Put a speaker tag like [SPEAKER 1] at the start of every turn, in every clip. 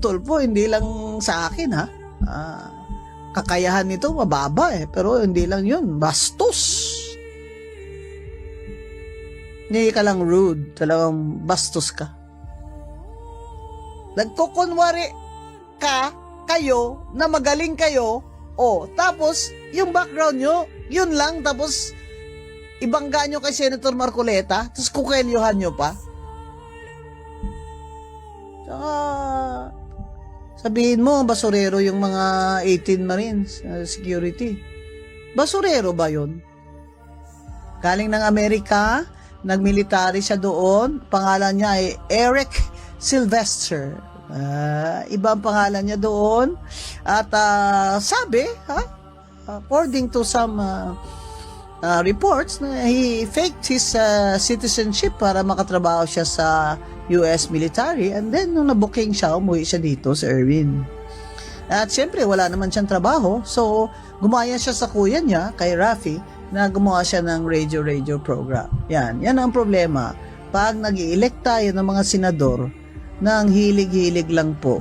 [SPEAKER 1] Tulfo, hindi lang sa akin ha. Kakayahan nito mababa pero hindi lang yun, bastos. Hindi ka lang rude, talagang bastos ka. Nagkukunwari kayo na magaling kayo, tapos yung background nyo, yun lang, tapos ibangga nyo kay Senator Marcoleta, tapos kukelyuhan nyo pa. Saka, sabihin mo, basurero yung mga 18 Marines security. Basurero ba yun? Galing ng Amerika, nagmilitary siya doon, pangalan niya ay Eric Sylvester. Ibang pangalan niya doon. At sabi, according to some reports, na he faked his citizenship para makatrabaho siya sa US military, and then nung nabuking siya, umuwi siya dito sa Erwin. At syempre wala naman siyang trabaho, so gumaya siya sa kuya niya, kay Rafi, na gumawa siya ng radio program. Yan ang problema pag nag-i-elect tayo ng mga senador na ang hilig-hilig lang po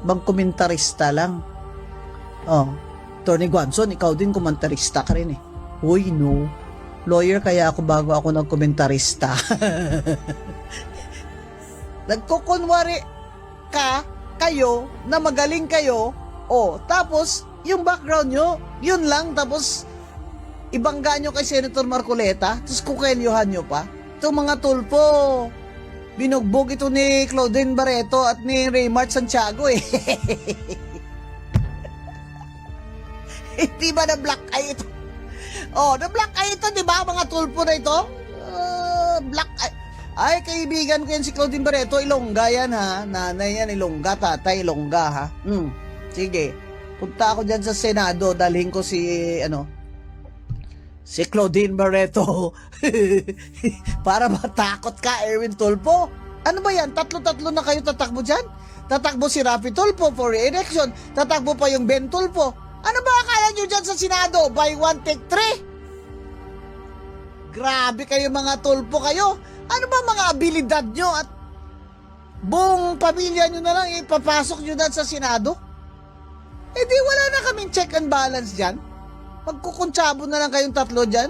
[SPEAKER 1] magkomentarista lang. Tony Guanzon, ikaw din komentarista ka rin Uy, no, lawyer kaya ako bago ako nagkomentarista. Nagkukunwari kayo na magaling kayo, tapos yung background nyo, yun lang, tapos ibangga nyo kay Senator Marcoleta, tapos kukelyuhan nyo pa. Itong mga Tulfo, binugbog ito ni Claudine Barreto at ni Raymart Santiago Hindi ba na-black eye ito? Na-black eye ito, di ba, mga Tulfo na ito? Black eye. Ay, kaibigan ko yan si Claudine Barreto, Ilongga yan ha. Nanay yan, Ilongga, tatay, Ilongga ha. Sige, punta ako dyan sa Senado, dalhin ko si Claudine Barreto. Para matakot ka, Erwin Tulfo. Ano ba yan? Tatlo-tatlo na kayo tatakbo dyan? Tatakbo si Rafi Tulfo for re-election. Tatakbo pa yung Ben Tulfo. Ano ba akala nyo dyan sa Senado? By one, take three? Grabe kayo mga Tulfo kayo. Ano ba mga abilidad nyo at buong pamilya nyo na lang ipapasok nyo dyan sa Senado? Di wala na kaming check and balance dyan. Magkukuntsabo na lang kayong tatlo dyan.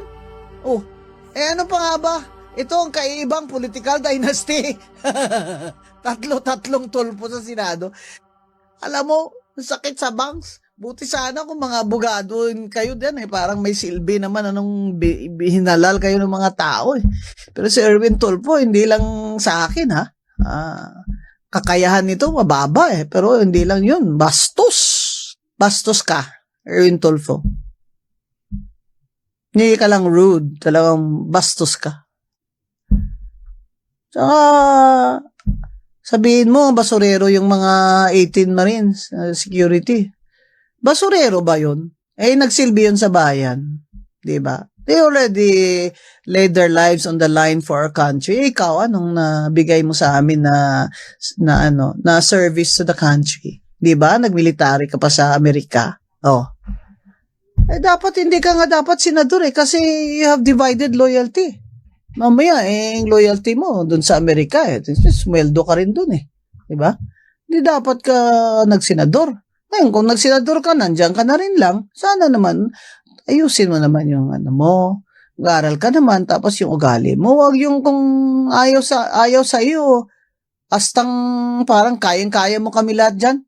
[SPEAKER 1] Ano pa nga ba? Ito ang kaiibang political dynasty. Tatlong Tulfo sa Senado. Alam mo, sakit sa bangs. Buti sana kung mga abogado kayo din parang may silbi naman anong hinalal kayo ng mga tao Pero si Erwin Tulfo, hindi lang sa akin ha. Kakayahan nito mababa pero hindi lang yun, bastos. Bastos ka, Erwin Tulfo. Hindi ka lang rude, talagang bastos ka. Saka, sabihin mo, basurero yung mga 18 Marines security. Basurero ba yun? Nagsilbi yun sa bayan. Diba? They already laid their lives on the line for our country. Ikaw, anong nabigay mo sa amin na service to the country? Diba? Nagmilitary ka pa sa Amerika. Dapat hindi ka nga dapat senador kasi you have divided loyalty. Mamaya, yung loyalty mo dun sa Amerika sweldo ka rin dun Diba? Hindi dapat ka nagsenador. Ngayon, kung nagsenador ka, nandiyan ka na rin lang. Sana naman, ayusin mo naman yung mo. Mag-aral ka naman, tapos yung ugali mo. Huwag yung kung ayaw sa iyo, astang parang kayang-kaya mo kami lahat dyan.